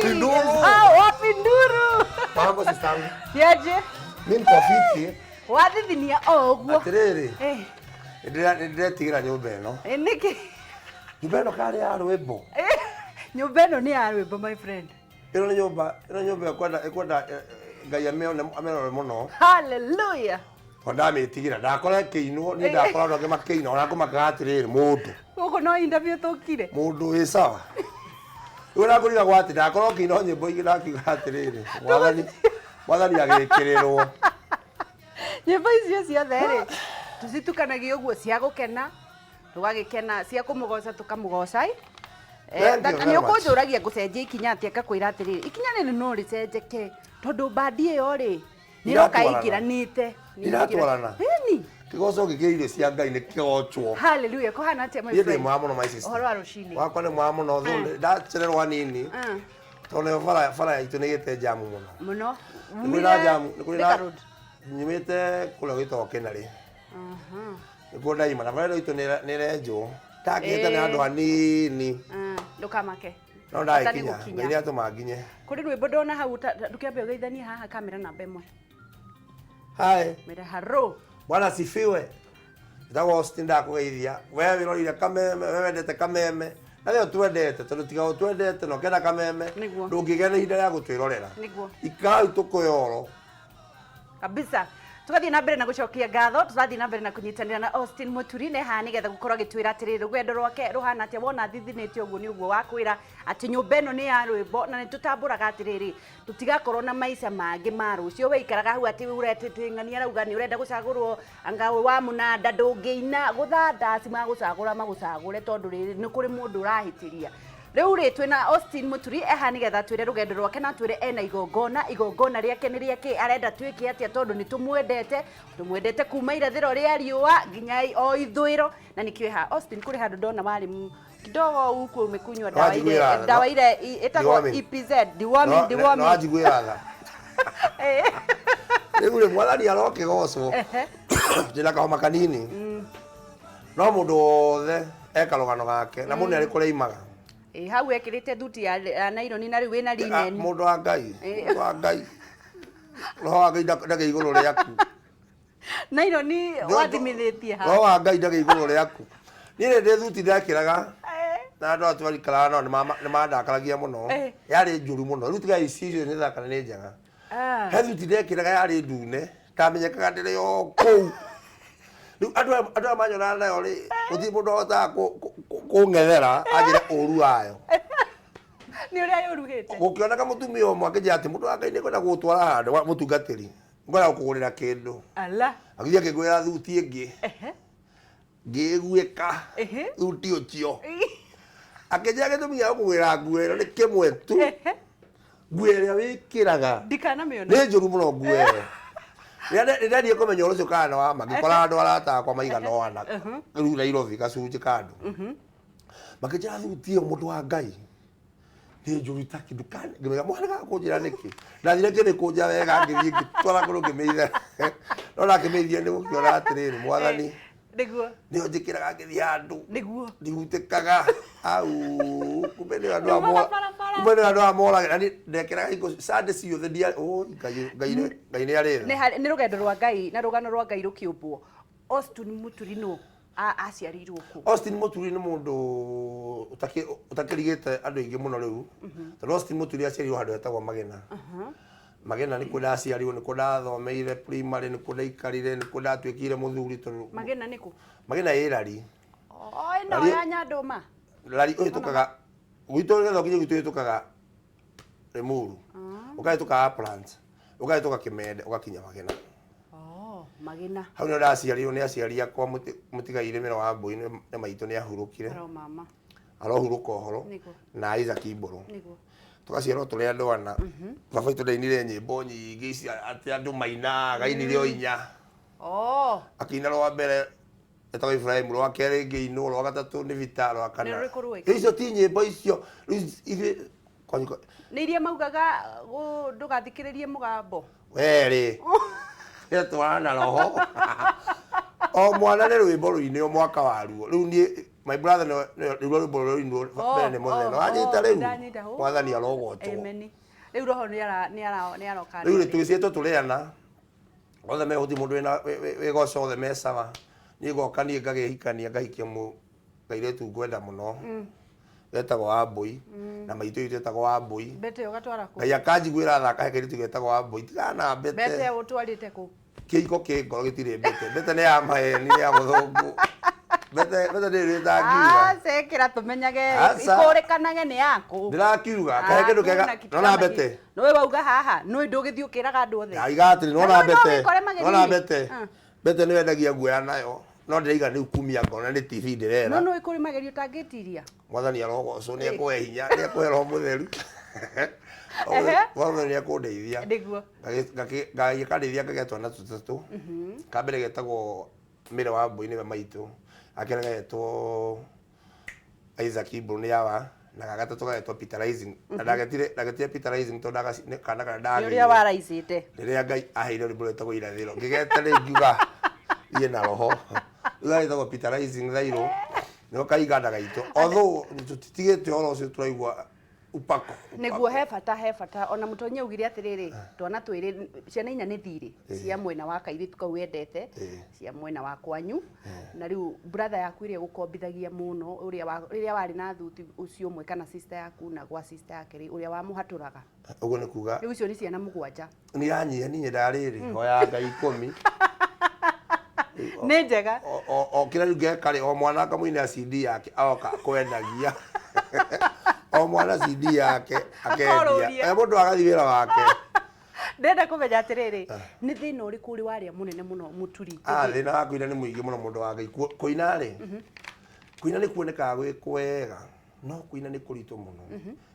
Pinduru. Wapinduru. Mambo sistangu. Yaje? Mimi niko fiti. Wathithinia ogwo. Atiriri. Ndire tigira nyumba ino. Niki? Nyumba ino kari ya rwimbo. Nyumba ino ni ya rwimbo my friend. Ino nyumba ekwenda ngai amero muno. Hallelujah. Onda mitigira ndakora kiinwo ni ndakora ndo ngimakiina ona kumakaga atiriri mundu. Uko no interview tukire. Mundu wi sawa. Ura kuriga gwati ndakora kiino nyimbo igira kiga atiriri. Mwathani agikirirwo. Nyimbo icio ciothe ri tucitukanagia uguo cia gukena tugagikena cia kumugoca tukamugoca ni ukunjuragia ngucenjia ikinya atia ngakwira atiriri ikinya nini no ricenjeke tondu bandi iyo ri niroka ingiranite iratwarana ni kigoco gikiririo cia ngai ni kiochwo. Hallelujah ko hana atia my friend ni mwa muno my sister horo arucini wakwa ni mwa muno thunde ndacererwa nini tone bara itu ni gite jamu muno umira jamu nyumite kule gwitwo Kenari nikuo ndaima na bara itu ni renjo takite ni andu anini ndukamake no ndaikinya nginya tumanginye kuri rwimbo ndona hau ndukiambe ugeithania haha kamera namba imwe. Hai mera haro bwana sifiwe ndago stinda kugeithia wewe wirorire kameme wewe ndete kameme na leo twendete tondu tiga twendete no kena kameme ndungigena ihinda rya gutwirorera ikau tukoyoro kabisa tugathie na mbere na gucokia ngatho turathie na mbere na kunyitanira na Austin Muturi ne ha nigetha gukorwo gitwira atiriri rugendo rwake ruhana atia wona thithinite uguo ni uguo wakwira ati nyumba ino ni ya rwimbo na ni tutamburaga atiriri tutigakorwo na maisha mangi ma rucio we ikaraga hau ati uretete ng'ania rauga ni urenda gucagurwo angawe wa munanda ndungiina guthanda cima gucagura magucagure tondu riri ni kuri mundu urahitiria riu ri twina Austin Muturi eha nigetha twire rugendo rwake na twire ena igongona riake ni riake arenda twike atia tondu ni tumwendete kuma irathiro ria riua nginya o ithwiro na nikio ha Austin kuri handu ndona mari kidogo huko umekunywa dawa ile etagwo EPZ deworming no ajigwira tha riu ri mwathani aroke gocwo ndina kahoma kanini no mundu othe eka rugano gake na mundu ari kureimaga hau ekirite thuti ya nayo na riu wina linen mundu wa ngai roho wa ngai ndage iguru riaku nayo ni wathimithitie ha roho wa ngai ndage iguru riaku ni ndi thuti ndakiraga na andu atwarikara no ni mandakaragia muno yari njuru muno riu tiga icio ni thakana ni njaga he thuti ndekiraga yari ndune ndamenyekaga ndire yo kou riu andu amanyona nayo ri uthi mundu ota kung'ethera ajire uru wayo ni uria yurugite gukioneka mutumia umwe akija ati mundu wakaine kwenda gutwara handu mutungatiri ngora kugurira kindu ala agithia kigwira thuti ingi ngiguika thuti ucio akija gitumia kugwira nguero ni kimwe tu nguero wikiraga ndikana miona ni njuru muno nguero ndendie kumenya ucio kana wa magikora andu arata kwa maigana wana riu Nairobi gacunji kandu makija thuti mundu wa ngai ni njuru itaki dukani ngimega mwana gakunjira niki ndathire kiri kunja wega ngithie ngitwara kuru ngimeithera no na ngimeithia ni gukiona atiriri mwathani niguo nio njikiraga ngithie handu niguo ndihutikaga au kumbe ni andu amora na ndekiraga iko sande ciothe ndia ngai ni arira ni rugendo rwa ngai na rugano rwa ngai rukiumbwo Austin Muturi no aciarirwo ku Austin Muturi ni mundu utakirigite andu ingi muno riu Austin Muturi aciarirwo handu hetagwo Magena ni kuda aciarirwo ni kuda thomeire primary ni kuda ikarire ni kuda atwikire muthuri tondu Magena niku Magena irari no ya nyanduma rari uhitukaga gwito getho kinyi gwito uhitukaga Limuru ukaituka Uplands ukaituka Kimende ugakinya Magena Magena hau no ndaciarirwo ni aciari akwa mutigaire mero wa mbui ni maitu ni ahurukire mama arohuruka horo na Isaac Iboro tugaciarwo turi andu ana baba itu ndainire nyimbo nyingi ici ati andu mainaga inire o inya akina rwa mbere etagwo Ibrahim rwa kere ngiino rwa gatatu ni Vitalo rwa kana icio ti nyimbo icio ni iria maugaga ndugathikiririe mugambo weri etwana roho o mwana ni rwimbo ruine o mwaka waruo riu ni my brother no rwimbo rũrũ ino bene mothe no anyita rĩu mwathani arogotwo rĩu roho nĩ aroka rĩu twĩciĩtwo tũrĩana othe mehuti mũndũ wĩ goco othe mecaga niĩ goka niĩ ngagĩhikania ngahikia kairĩtu ngwenda mũno getagwo Wambui na maitũ itũ etagwo Wambui Bete ũgatwara kũ ngai akanjiguĩra thaka he kairĩtu getagwo Wambui tigana Bete Bete ũtwarĩte kũ kĩhiko kĩ ngoro gĩtirĩ Bete nĩ ya maheni nĩ ya mũthũngũ Bete nĩ rĩtangiuga sekĩra tũmenyage ikũrĩkanage nĩ yaku ndĩrakiuga kahe kĩndũ kega nona Bete nĩwe wauga haha nĩwe ndũgĩthiĩ ũkĩraga andũ othe aigatĩrĩ nona Bete nĩ wendagia nguo ya nayo no ndĩraiga nĩu kumia ngoro na nĩ TV ndĩrera no nĩ kũrĩ magerio tangĩtiria mwathani arogocwo nĩ ekũhe hinya nĩ ekũhe roho mũtheru mwathani nĩ ekũndeithia nĩguo ngagĩkandeithia ngagĩa twana tũtatũ ka mbere getagwo Mĩre Wambui nĩwe maitũ akerĩ gagetwo Isaac Ibro yawa na gagatatũ gagetwo Peter Rising na ndagetire Peter Rising tondũ kana ndagĩ ũrĩa waraicĩte rĩrĩa Ngai aheire rwĩmbo rwĩtagwo irathĩro ngĩgeta rĩ ngiuga iye na roho gagĩtagwo Peter Rising thairũ nĩo kaiganda gaitũ although tũtitigĩte ũhoro ũcio tũraigua upako nĩguo he bata ona mũtonyi augire atĩrĩrĩ twana twĩrĩ ciana inya nĩ thirĩ cia mwena wa kairĩtu kau wendete cia mwena wa kwanyu na rĩu brother yaku ĩrĩa gũkombithagia mũno rĩrĩa warĩ na thuti ũcio ũmwe kana sister yaku na gwa sister yake ũrĩa wamũhatũraga ũguo nĩ kuga rĩu icio nĩ ciana mũgwanja nĩ yanyihia niĩ ndarĩrĩ hoya Ngai 10 nĩ njega o kĩrĩa rĩu ngeka o mwana akamũina CD yake agoka kwendagia o mwana CD yake akendia mũndũ agathiĩ wĩra wake ndenda kũmenya atĩrĩrĩ nĩ thĩna ũrĩkũ ũrĩ warĩa mũnene mũno Muturi thĩna wa kũina nĩ mũingĩ mũno mũndũ wa Ngai kũina rĩ kũina nĩ kuonekaga gwĩ kwega no kũina nĩ kũritũ mũno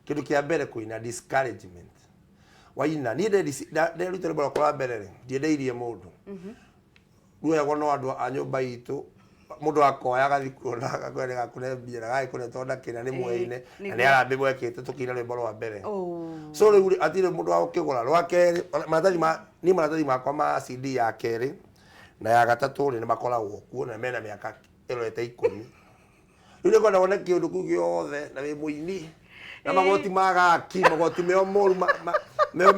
kĩndũ kĩa mbere kũina discouragement waina niĩ nderutire rwĩmbo rwa mbere rĩ ndiendeirie mũndũ ruoyagwo no andũ a nyũmba itũ mũndũ akoya agathi kuona agakwenda kunembia gagĩkũne tonda kĩna nĩ mwene na nĩ arambĩ mwekĩte tũkĩina rwĩmbo rwa mbere so rĩu atirĩ mũndũ wa gũkĩgũra rwa kerĩ maratathi makwa ma CD ya kerĩ na ya gatatũ nĩ makoragwo kuo na mena mĩaka ĩrorete 10 rĩu nĩ kwenda wone kĩũndũ kĩu gĩothe na wĩ mũini na magoti magaki magoti meo moru meo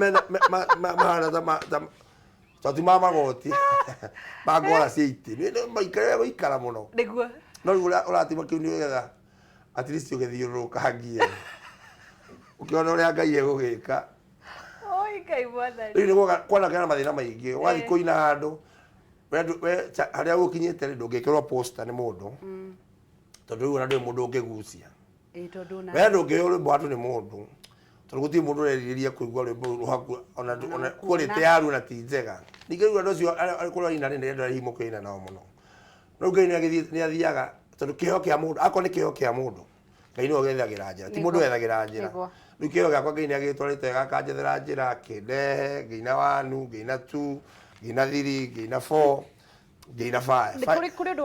mahana tati mama magoti magora citi nĩ maikare gũikara mũno nĩguo no rĩu ũratima kĩu nĩ getha at least ũgĩthiũrũrũka ngie ũkĩona ũrĩa Ngai egũgĩka oi Ngai mwathani rĩu nĩ kuona kana mathĩna maingĩ wathiĩ kũina handũ harĩa gũkinyĩte rĩ ndũngĩkĩrwo poster nĩ mũndũ tondũ rĩu ona ndũrĩ mũndũ ũngĩgucia we ndũngĩheo rwĩmbo handũ nĩ mũndũ tondũ gũtirĩ mũndũ ũrerirĩria kũigua rwĩmbo rwaku ona quality yaru na ti njega ningĩ rĩu andũ acio kũrĩa ina nĩ ndĩrenda himũkĩina nao mũno rĩu Ngai nĩ athiaga tondũ kĩheo kĩa mũndũ akorwo nĩ kĩheo kĩa mũndũ Ngai nĩwe ũgethagĩra njĩra ti mũndũ wethagĩra njĩra rĩu kĩheo gĩakwa Ngai nĩ agĩtwarĩte gakanjethera njĩra kĩndehe ngĩina 1 ngĩina 2 ngĩina 3 ngĩina 4 ngĩina 5 kũrĩ ũndũ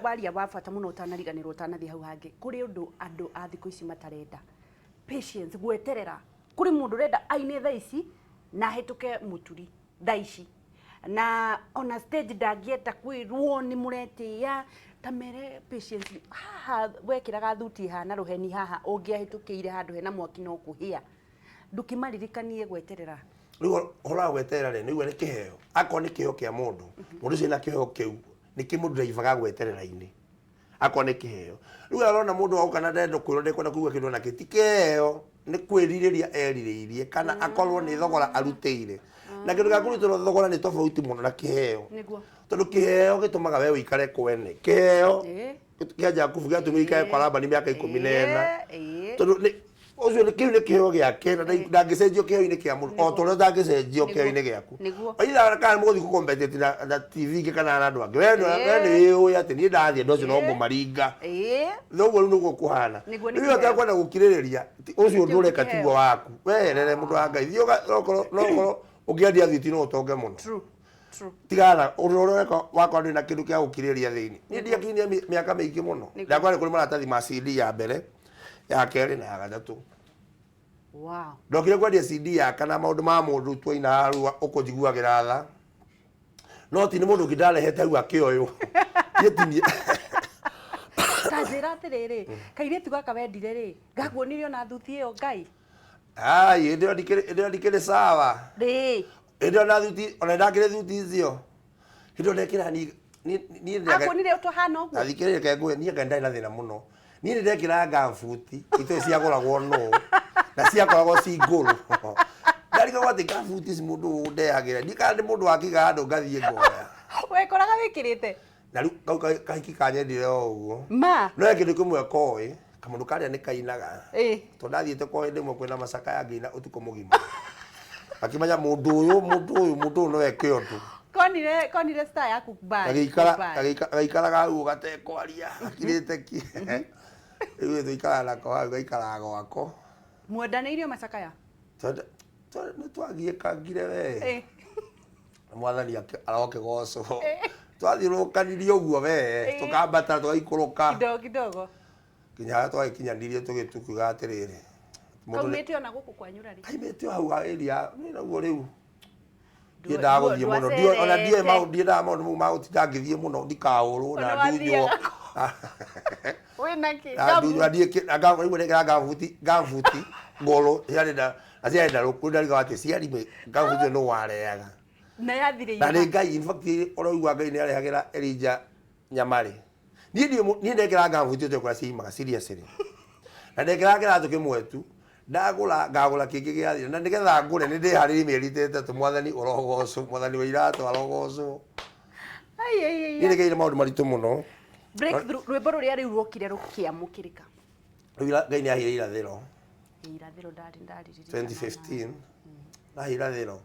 waria wa bata mũno ũtanariganĩrwo ũtanathiĩ hau hangĩ kũrĩ ũndũ andũ a thikũ ici matarenda patience gweterera kuri mundu renda aine thaa ici na hetũke Muturi thaa ici na ona stage ndagieta kwirwo ni muretia tamere patience haha wekiraga thuti hana ruheni haha ungiahĩtũkĩire handu hena mwaki no kuhia ndukimaririkanie gweterera rĩu hora gweterera rĩ nĩguo nĩ kĩheo akọ nĩ kĩheo kĩa mũndũ mũndũ ũcio na kĩheo kĩu nĩ kĩmũndũ ndaivaga gweterera-inĩ akọ nĩ kĩheo rĩu arona mũndũ wauka na ndendo kwĩrwo ndekwenda kuigua kĩndũ na kĩti kĩheo nĩ kwĩrirĩria erirĩirie kana akorwo nĩ thogora arutĩire na kĩndũ gĩa kũrutĩrwo thogora nĩ tofauti mũno na kĩheo tondũ kĩheo gĩtũmaga we ũikare kwene kĩheo kĩanja kubu gĩatũmire ikare kwa Labani mĩaka 14 tondũ ũcio kĩu nĩ kĩheo gĩake na ndangĩcenjio kĩheo-inĩ kĩa mũndũ o torĩa ndangĩcenjio kĩheo-inĩ gĩaku oitha kana mũgũthiĩ gũkompetĩti na TV ingĩ kana na andũ angĩ we nĩ ũĩ atĩ niĩ ndathiĩ andũ acio no ngũmaringa noguo rĩu nĩguo kũhana rĩu ũtekwenda gũkirĩrĩria ũcio ũndũ ũreka tiguo waku weherere mũndũ wa Ngai thiĩ nokorwo ũngĩendia thiti no ũtonge mũno tigana ũndũ ũrĩa ũreka wakwa ndĩ na kĩndũ gĩa gũkirĩrĩria thĩinĩ niĩ ndiakinyia mĩaka mĩingĩ mũno ndakwa nĩ kũrĩ maratathi ma CD ya mbere ya kerĩ na ya gatatũ ndokire kwendia CD yaka na maũndũ ma mũndũ twaina haru ũkũnjiguagĩra tha no ti nĩ mũndũ ũngĩ ndarehete hau akĩoywo tinie njira atiriri kairitu gaka wendire ri ngakuonire ona thuti iyo ngai ai ndio ndikire sawa ri ndio na thuti ona ndakire thuti icio ndio ndekira ni akuonire tuhana uguo athikire kengwe ni ngenda na thina muno ni ndekira gamfuti ito ciagoragwo no na ciakoragwo ci nguru ndarika gwati gamfuti ci mundu ndehagira ndikandi mundu akiga andu ngathie ngoya wekoraga wikirite na riu kahiki kanyendire o uguo ma no kindu kimwe koi kamundu karia ni kainaga to ndathiete kwa ndimwe kwina macaka ya ngina utuko mugima akimanya mundu uyu no eke undu konire star yaku bye agikaraga hau gatekwaria akirite ki riu tuikara nako hau gaikaraga gwako mwendaneirio macaka ya nä twagiä kangire we mwathani aroke gocwo twathiä rå kanirie å guo we tå kambata tå gaikå rå ka kidogo nginya harä twagä kinyanirie tå gä tukiuga atä rä rä kaumä te ona gå kå kwanyå rari kaimä te o hau area naguo rä u ndiendaga gå thiä må no ona ndiendaga maå ndå mau magå tinda ngä thiä må no ndikaå rå na ndunywo ngambuti ngolo aciarenda rå kå ndarigwo atä ciarime ngambuti no wareaga na nä ngai oroigua ngai nä arehagä ra Elija nyamarä niä ndekera ngambuti te kå ciimaga seriously na ndekera kä ratå kä mwe tu ngagå ra kä ngä gä athira na nä getha ngå re nä ndä harä rie mä eri tä mwathani å rogocwo mwathani wa iratå arogocwo nä rä geire maå ndå maritå må no rwä mbo rå rä a rä u rwokire rå kä amå kä rä ka rä u ngai nä ahä re irathä ro irathä ro 2015 na irathä ro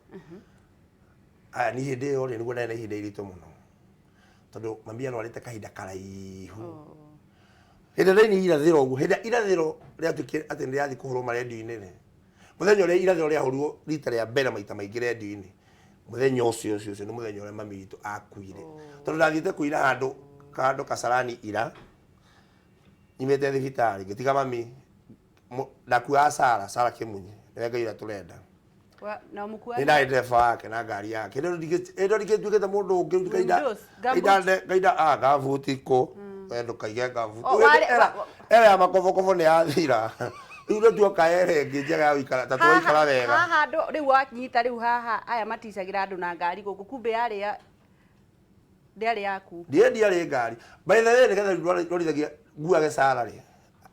aya ni hä ndä ä yo rä nä guo ndarä na ihinda iritå må no tondå mami arwarä te kahinda karaihu hä ndä ndaini irathä ro å guo hä ndä irathä ro rä atuä kä atä nä rä athiä kå hå rwo marendio-inä rä må thenya å rä a irathä ro rä ahå rirwo rita rä a mbere maita maingä rendio-inä må thenya å cio nä må thenya å rä a mami witå akuire tondå ndathiä te kå ira handå kasarani ira imä te thibitarä ngä tiga mami ndakuaga Sara kä munyi nä we ngai å rä a tå renda nä ndarä ndereba wake na ngari yake ä ndo ndingä tuä kä te må ndå å ngä ngabuti kå wendå kaige ngabuti ere ya makobokobo nä yathira rä u nä tuoka ere ngä njega ya ta twaikara wega haha rä u wanyita rä u haha aya maticagä ra andå na ngari gå kå kumbä ndäarä yaku ndiarä ngari baithe nä getha rorithagä nguage Sara rä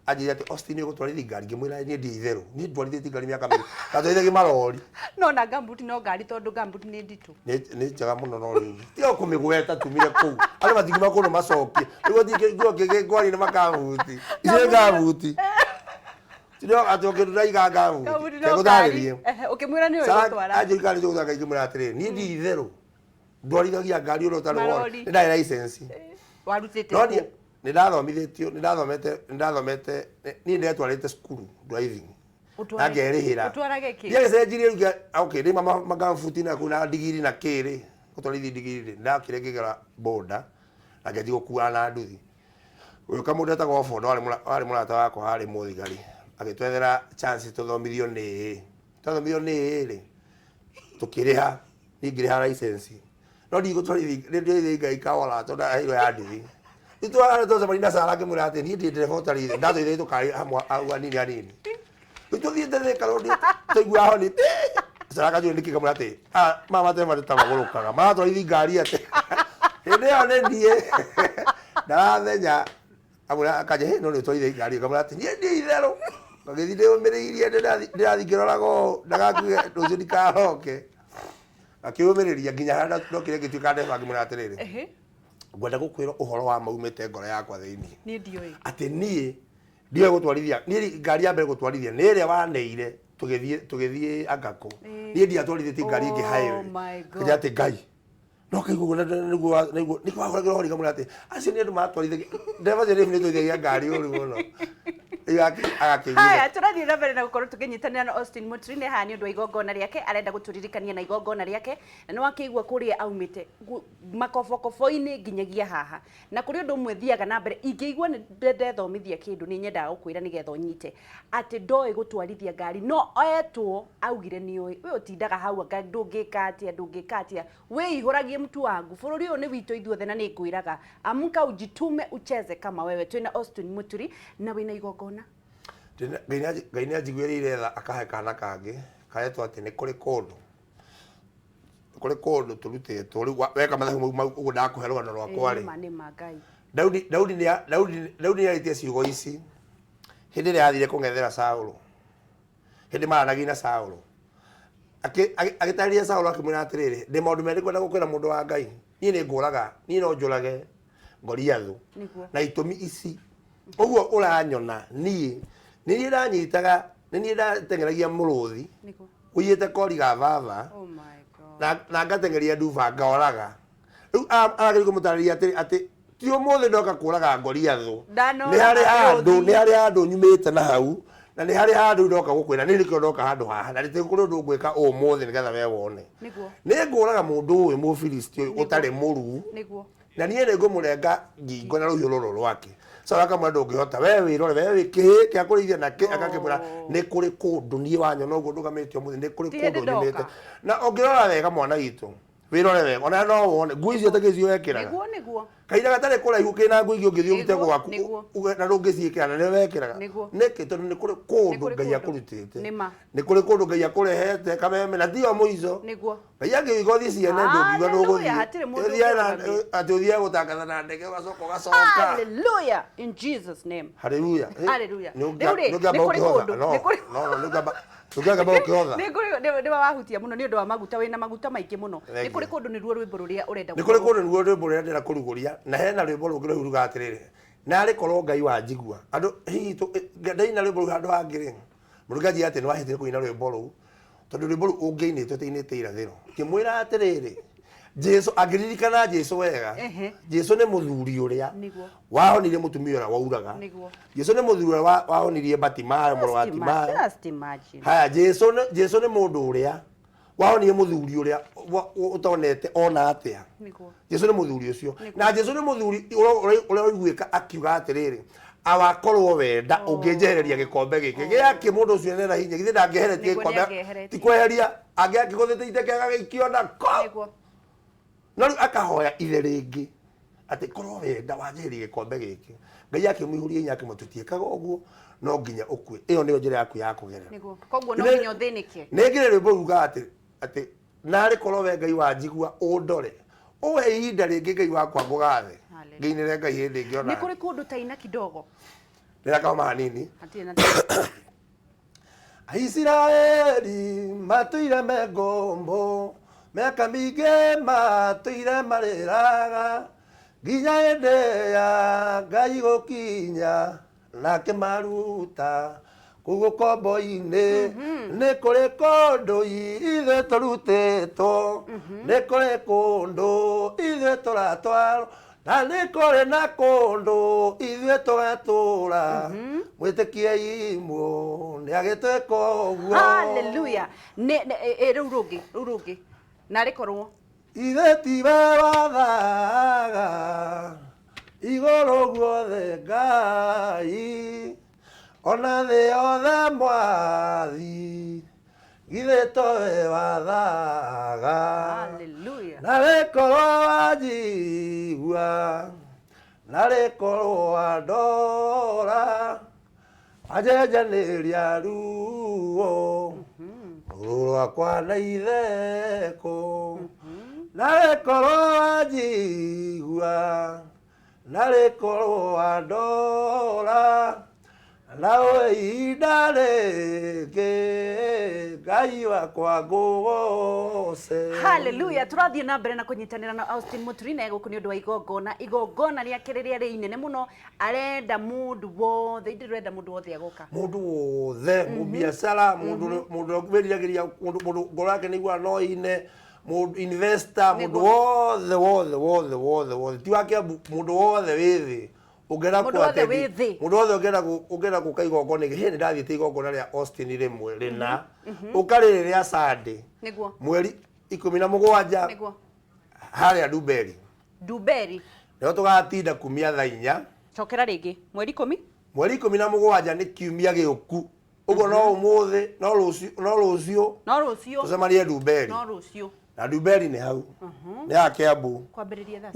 anjä atä Austin gå twarithia ngari ngä mwä ra niä ndi itherå niä ndwarithä tie ngari mä aka mä gatwarithagia marori no na gambuti no ngari tondå gambuti nä nditå nä njega må no no rä u tiga kå mä gweta tumire kå u arä matingima kå no macokie rä u ngä ngwari nä makambuti icä ngambuti tino atä å kä ndaiga ngambuti kegå tharä rie å kä mwä ra nä å gå twara anjä ikari njå gå thaka ingä mwä ra atä rä niä ndi itherå ndwarithagia ngari å rä å tarä nä ndarä license warutä te nä ndathomithätio nä ndathomete niä ndetwarä te cukuru driving na ngerä hä ra ndiagä cenjirie rä magambuti naku na ndigiri na kä rä gå twarithi ndigiri rä ndakä re ngä gera boda na ngäthi gå kuana na nduthi å yå kamå ndå etagwo boda warä må rata wakwa harä må thigari agä twethera chance tå thomithio nä rä tå kä rä ha ningä rä ha license no ndigå twarithi ngai kawara tondå ndaheirwo ya nduthi itwara to sabari na Sara ngä mwä ra atä niä ndä ndereba å tarä ndathoithä tå karä hamwe au anini anini rä tå thiä te thä karå tå igua honi Sara kanjå nä kä kamwä ra atä mama te matä ta magå rå kaga maratwarithi ngari atä hä ndä ä yo nä niä ndarathenya akanja no nä twarithä ngari kamwä ra atä niä ndä itherå ngagä thi ndä å mä rä irie ndä rathiä ngä rorago ndagakuge rå cio ndikaroke akä å mä rä ria nginya harä ndokire ngä tuä ka ndeba ngä mwä ra atä rä rä ngwenda gå kwä ra å horo wa maumä te ngoro yakwa thä inä atä niä ndiä gå twarithia niä ngari ya mbere gå twarithia nä ä rä a waneire tå gä thiä angakå niä ndiatwarithä tie ngari ä ngä haä atä ngai no kä guo nä kwahoragä ra hori kamwä ra atä acio nä andå matwarithagia ndeba cio nä twarithagia ngari å ru må no Haya, turathi na mbere na gukorwo tukinyitanira na Austin Muturi ne hani undu igongona riake arenda guturirikania na igongona riake na ni wakigwa kuria aumite makofokofo-ini nginyagia haha na kuri undu umwe thiaga na mbere ingĩigua ni ndethomithia kindu ni nyendaga gukwira nigetha unyite ati ndoi gutwarithia ngari no etwo augire ni we utindaga hau anga ndungika atia we ihuragie mtu wangu bururi uyu ni wito ithuothe na ni ngwiraga amka ujitume ucheze kama wewe twina Austin Muturi na wina igongona Ngai nä anjiguä tha akahe kana kangä karetwo atä nä kå rä kå ndå tå rutä two rä u weka mathabu mau å guo ndakå he rågano rwakwa rä Daudi nä arä tie ciugo ici hä ndä ä rä athire kå ng'ethera Saũlũ hä ndä maranagia na Saũlũ agä tarä Saũlũ akä mwä ra atä rä rä ndä maå ndå merä kwenda gå kwä ra må ndå wa Ngai niä nä ngå raga niä no njå rage Goliathũ na itåmi ici å guo å ranyona niä nä niä ndanyitaga nä niä ndateng'eragia må rå thi å iyä te kori ga baba na ngatengeria nduba ngaoraga rä u aragä kå må tarä ria atä ti å må thä ndoka kå raga Goliathũ nä harä handå nyumä te na hau na nä harä handå ndoka gå kwä ra nä rä kä ndoka handå haha na rä tä kå rä å ndå ngwä ka å må thä nä getha we wone nä ngå raga må ndå å yå må Filisti å yå å tarä må ru na niä nä ngå må renga ngingo na rå hiå rå rå rwake Saraka mwendo ngihota we wirore we wikihi kia kurithia na akakimura ni kuri kundu nie wanyona uguo ndugamitio muthi ni kuri kundu nyumite na ongirora wega mwana witu wirore wega ona no wone ngui cio tagicio wekiraga niguo kaira gatare kuraihu kina ngui ingĩ ũngĩthiĩ ũgite gwaku na ndũngĩciĩkĩra na nĩ wekĩraga nĩkĩ tondũ nĩ kũrĩ kũndũ Ngai akũrutĩte nĩ kũrĩ kũndũ Ngai akũrehete kameme na tiyo mũico Ngai angĩigua ũthiĩ ciene ndũngiuga ndũgũthiĩ atĩ ũthiĩ gũtangatha na ndege ũgacoka ũgacoka hallelujah in Jesus name hallelujah hallelujah nĩ kũrĩ Tuganga kiotha. Ni wahutia muno ni undu wa maguta wina maguta maingi muno. Ni kuri kundu ni ruo rwimbo ruria urenda. Ni kuri kundu ruo rwimbo ruria ndira kuruguria na hena rwimbo rungi ruruga atiriri. Na ari korwo Ngai wa njigua. Andu hitu ndai na rwimbo handu hangiri. Murugaji ati ni wahitire kuina rwimbo ru. Tondu rwimbo ru ungiinite teinite irathiro. Kimwira atiriri. Jesu agiririkana Jesu wega. Jesu ni muthuri uria wahonirie mutumia uria wauraga. Jesu ni muthuri uria wahonirie Batimayo muru wa Timayo. Haya Jesu ni mundu uria wahonirie muthuri uria utonete ona atia. Jesu ni muthuri ucio. Na Jesu ni muthuri uria uiguika akiuga atiriri awakorwo wenda ungijehereria gikombe giki giaki mundu ucio nena hinya githi ndangieheretie gikombe ti kweheria angiakiguthite iteke gaikio ko no akahoya ithe ringi ati korwo wenda wanjeheri gikombe giki Ngai akimwihuria inya akimututie uguo no nginya ukue iyo niyo njira yaku ya kugerera niguo koguo no nginya uthinike ningire rwimbo ruga ati nari korwo we Ngai wa njigua undore uwe ihinda ringi Ngai wakwa ngugathe ngiinire Ngai hindi ngiona ni kuri kundu taina kidogo ndira kama hanini Aisiraeli matuire megombo miaka mingĩ matũire marĩraga nginya hĩndĩ ya Ngai gũkinya nake maruta kũu kombo-inĩ nĩ kũrĩ kũndũ ithuĩ tũrutĩtwo nĩ kũrĩ kũndũ ithuĩ tũratwarwo na nĩ kũrĩ na kũndũ ithuĩ tũgatũũra mwĩtĩkiei imwe nĩ agĩtwĩka ũguo haleluya rĩu rũngĩ nari korwo ithe tiwe wathaga igũrũ guothe Ngai ona thĩ yothe mwathi githĩ towe wathaga haleluya narĩ korwo wanjigua narĩ korwo wandora wanjenjanĩria ruo rwakwa na itheko narĩ korwo wanjigua narĩ korwo wandora nawe ihinda rĩngĩ Ngai wakwa ngũgoce haleluya turathie na mbere na kunyitanira na Austin Muturi na guku ni undu wa igongona riake riria ri inene muno arenda mundu wothe ndirenda mundu wothe agoka mundu wothe mubiacara mundu wiriragiria mundu ngorake nigua no ine mundu investor mundu wothe ti wake mundu wothe withi ungera ku atendi mundu othe ungera ku kaigo ngone he ni ndathite igongona ria Austin rimwe rina ukari ria Sunday niguo mweri 17 niguo haria Nduberi no tugatinda kumia thaa 4 chokera ringi mweri 10 mweri 17 ni kiumia giuku ugo no umuthi no rucio tucemanie Nduberi na Nduberi ni hau ni ya Kiambu kwambiriria thaa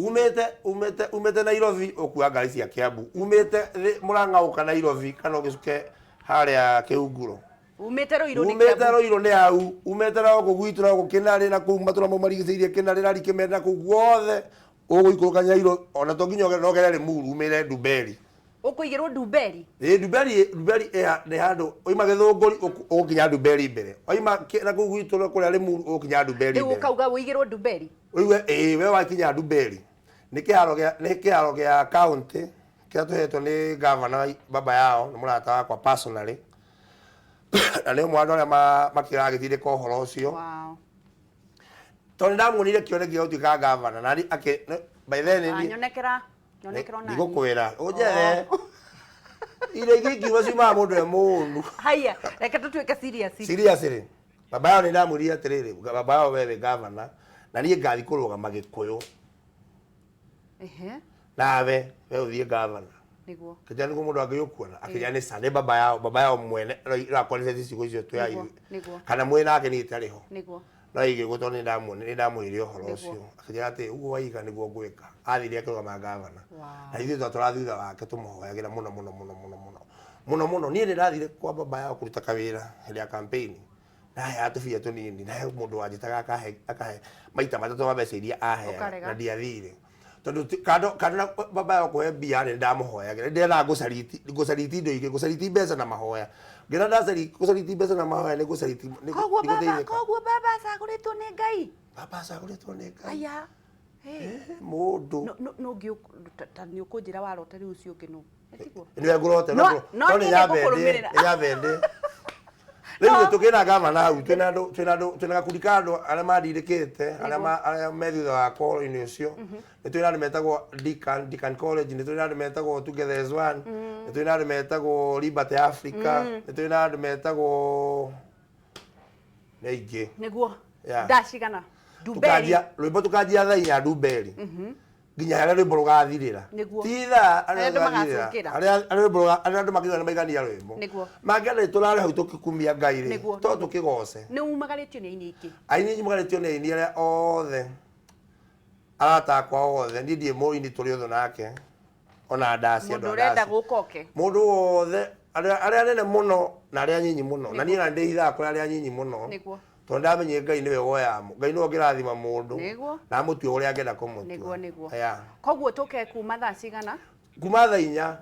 umete Nairobi ukua ngari cia Kiambu umete Murang'a uka Nairobi kana ugicuke haria Kiunguro umete Roiro ni hau umete na kugwitu na gukinari na kumatura marigiceirie kinari na rikimenda na kuguothe uguikuruka Nyairo ona to nginya no gerere muru umire Nduberi ukuigirwo Nduberi Nduberi ni handu oima githunguri ukinya Nduberi mbere oima na kugwitu na kuria rimuru ukinya Nduberi mbere ukauga uigirwo Nduberi uiwe we wakinya Nduberi ni kiharo gia county kia tuhetwo ni governor baba yao ni murata wakwa personally na ni mwana uria makiragithire ko horo ucio to ndamuonire kioneki gio tuika governor na ake by then ni nyonekera ona nigukwira ujere ile gigi wasima mundu e mundu haya reke tutuike serious baba yao ni ndamuria atiriri baba yao wewe governor na nie ngathi kurugama Gikuyu nawe we uthie governor niguo kijana ko mundu agiyukuona akijana sane baba yao mwene ra kwalise thicigo icio tu yayo kana mwena ake ni tariho niguo no ige guto ni ndamwire uhoro ucio akijana ati ugo waiga niguo gwika athire akirugama governor na ithuĩ twatura thutha wake tumuhoyagira muno nie ndirathire kwa baba yao kuruta kawira ya campaign na atufia tunini na mundu wanjitaga akahe maita matatu ma mbeca iria ahe na ndiathire tondu kando baba yao kuhe mbia ni ndamuhoyagira ndira ngucariti indo ingĩ ngucariti mbeca na mahoya ngira ngucariti mbeca na mahoya ni ngucariti koguo baba acaguritwo ni Ngai aya mundu no ngiuta ni ukunjira warota riu ucio ngi no niwe ngurote no ni yabende Leo tukina gavana hau twina gakundi ka andu aria mandirikite aria me thutha wa call-ini ucio ni twina andu metagwo Deacon College ni twina andu metagwo Together as One ni twina andu metagwo Liberty Africa ni twina andu metagwo neige niguo ndacigana Nduberi rwimbo tukanjia thaa 4 Nduberi nginya haria rwimbo rugathirira titha aria andu makigana na maigania rwimbo mangena turare hau tukikumia Ngai ri to tukigose ni umagaritio ni aini iki magaritio ni aini aria othe arata kwa othe ndie moini turi othe nake ona ndasi andu urenda gukoke mundu othe aria nene muno na aria nyinyi muno na nie na ndi itha kwa aria nyinyi muno niguo to ndamenye Ngai niwe woyamo Ngai no ngirathima mundu na mutue uria angenda kumutua niguo koguo tuke kuma thaa cigana kuma thaa 4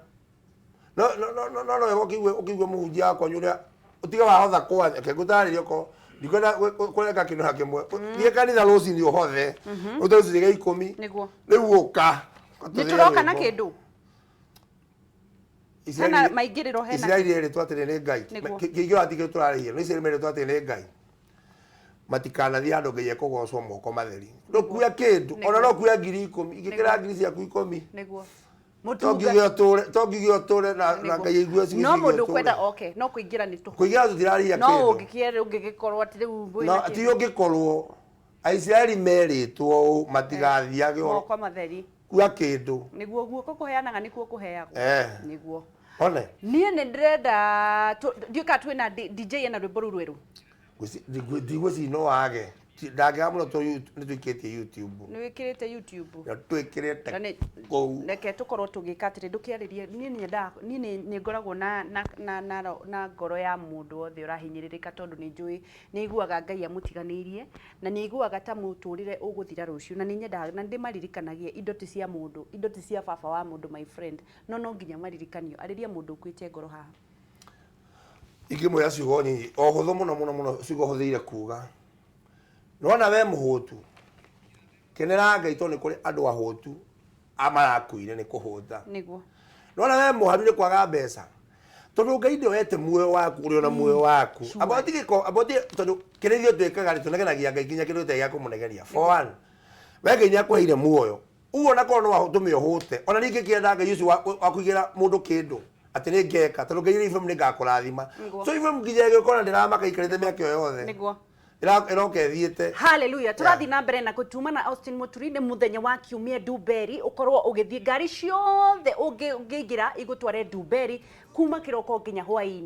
no ukigwe muhunjia wakwa nyuria utiga wahotha kwanya ke ngutaririo ko ndikwenda kureka kindu hakimwe thie kanitha rucini uhothe utuciga 10 niguo riu uka nituroka na kindu hena maingiriro hena Israeli twatire ni Ngai kigio atige turarihia no Israeli twatire ni Ngai matikana thia andu Ngai ekugocwo moko matheri ndukuya kindu ona no kuya 10,000 igikira ngiri ciaku 10 niguo tongigio tore na Ngai igwe cigi no mundu kwenda okay no kuingira ni tu kuingira tutirarihia kindu no ungikiere ungigikorwo ati riu no ti ungikorwo Aisraeli meritwo matigathiage moko matheri kuya kindu niguo guoko kuheanaga nikuo kuheagwo niguo one nie ni ndirenda ndiuka twina DJ ena rwimbo ru rweru ndigwe si no age ndaga muno to ni tuikitie YouTube ni wikirite YouTube na twikirite go reke tukorwo tugikatire ndukiaririe nie ni ngoragwo na ngoro ya mundu othe urahinyiririka tondu ni njui ni iguaga Ngai amutiganirie na ni iguaga ta muturire uguthira rucio na ni nyendaga na ndimaririkanagie indo ti cia mundu indo ti cia baba wa mundu my friend no nginya maririkanio ariria mundu ukwite ngoro haha ikimwe ya ciugo nyinyi ohuthu muno ciugo huthiire kuga nona we muhutu kenera Ngai to ni kuri andu ahutu amarakuire ni kuhuta niguo nona we muharire kwaga mbeca tondu Ngai ndoete muoyo waku uri ona muoyo waku aboti tondu kirithio twikaga ri tunegenagia Ngai kinya kindu tegia kumunegeria for one we Ngai ni akuheire muoyo ugo na kono wa tumi hote ona ninge kienda Ngai ucio wa kuigira mundu kindu ati ni ngeka tondu Ngai ifem ni ngakurathima so ifem ngijege kona ndiramaka ikarite miaka yothe niguo iroke thiete haleluya turathi na mbere na gutuma na Austin Muturi ni muthenya wa kiumia Nduberi ukorwo ugithie ngari ciothe ungiingira igutware Nduberi kuma kiroko nginya hwaini